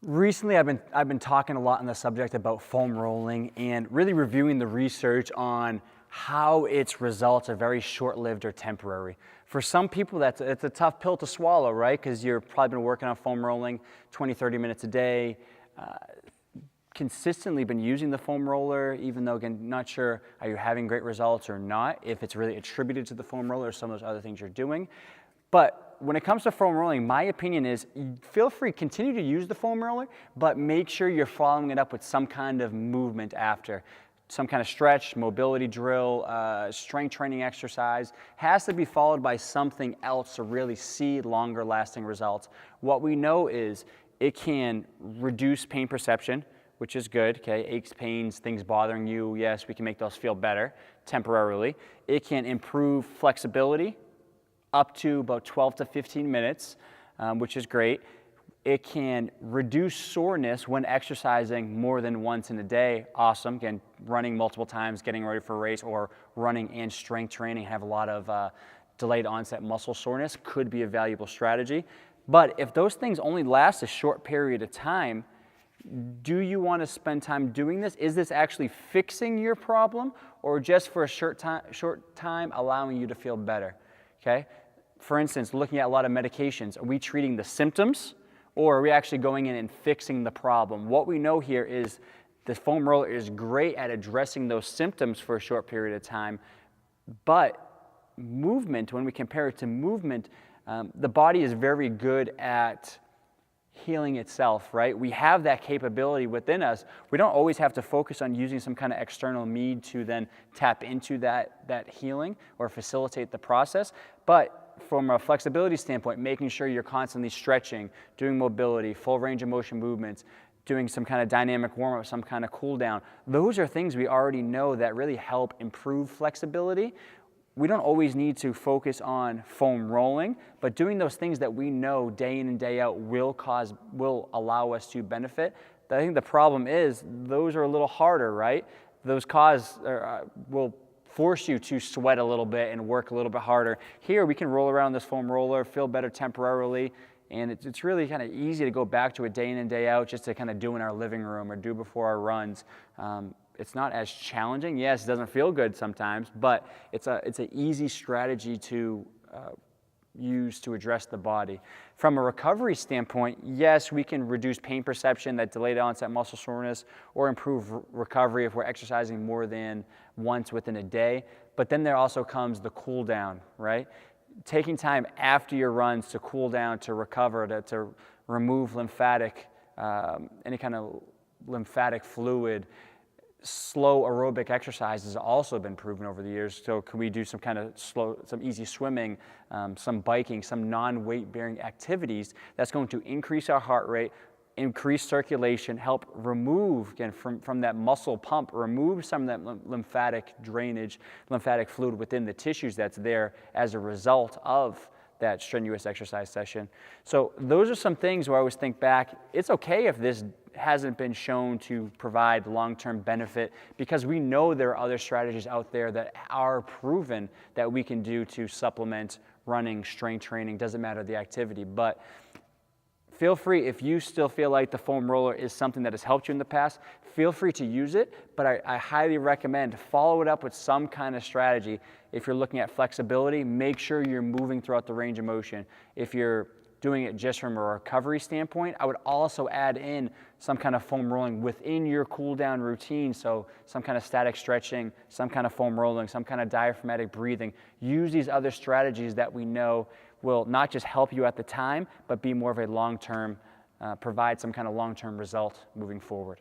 Recently, I've been talking a lot on the subject about foam rolling and really reviewing the research on how its results are very short-lived or temporary. For some people, it's a tough pill to swallow, right? Because you've probably been working on foam rolling 20, 30 minutes a day, consistently been using the foam roller, even though, again, not sure are you having great results or not, if it's really attributed to the foam roller or some of those other things you're doing. But when it comes to foam rolling, my opinion is feel free, continue to use the foam roller, but make sure you're following it up with some kind of movement after. Some kind of stretch, mobility drill, strength training exercise has to be followed by something else to really see longer lasting results. What we know is it can reduce pain perception, which is good, okay? Aches, pains, things bothering you, yes, we can make those feel better temporarily. It can improve flexibility, up to about 12 to 15 minutes, which is great. It can reduce soreness when exercising more than once in a day. Awesome. Again, running multiple times, getting ready for a race, or running and strength training, have a lot of delayed onset muscle soreness, could be a valuable strategy. But if those things only last a short period of time, do you want to spend time doing this? Is this actually fixing your problem, or just for a short time allowing you to feel better? Okay? For instance, looking at a lot of medications, are we treating the symptoms, or are we actually going in and fixing the problem? What we know here is the foam roller is great at addressing those symptoms for a short period of time, but movement, when we compare it to movement, the body is very good at healing itself, right? We have that capability within us. We don't always have to focus on using some kind of external need to then tap into that healing or facilitate the process, but from a flexibility standpoint, making sure you're constantly stretching, doing mobility, full range of motion movements, doing some kind of dynamic warm-up, some kind of cool down. Those are things we already know that really help improve flexibility. We don't always need to focus on foam rolling, but doing those things that we know day in and day out will allow us to benefit. I think the problem is those are a little harder, right? Those will force you to sweat a little bit and work a little bit harder. Here, we can roll around this foam roller, feel better temporarily, and it's really kind of easy to go back to it day in and day out, just to kind of do in our living room or do before our runs. It's not as challenging. Yes, it doesn't feel good sometimes, but it's an easy strategy to use to address the body. From a recovery standpoint, yes, we can reduce pain perception, that delayed onset muscle soreness, or improve recovery if we're exercising more than once within a day. But then there also comes the cool down, right? Taking time after your runs to cool down, to recover, to remove any kind of lymphatic fluid. Slow aerobic exercise has also been proven over the years. So can we do some kind of some easy swimming, some biking, some non-weight bearing activities that's going to increase our heart rate, increase circulation, help remove, again, from that muscle pump, remove some of that lymphatic drainage, lymphatic fluid within the tissues that's there as a result of that strenuous exercise session. So those are some things where I always think back, it's okay if this hasn't been shown to provide long-term benefit, because we know there are other strategies out there that are proven that we can do to supplement running, strength training, doesn't matter the activity. But feel free, if you still feel like the foam roller is something that has helped you in the past, feel free to use it, but I highly recommend follow it up with some kind of strategy. If you're looking at flexibility, make sure you're moving throughout the range of motion. If you're doing it just from a recovery standpoint, I would also add in some kind of foam rolling within your cool down routine. So some kind of static stretching, some kind of foam rolling, some kind of diaphragmatic breathing. Use these other strategies that we know will not just help you at the time, but be more of a long-term, provide some kind of long-term result moving forward.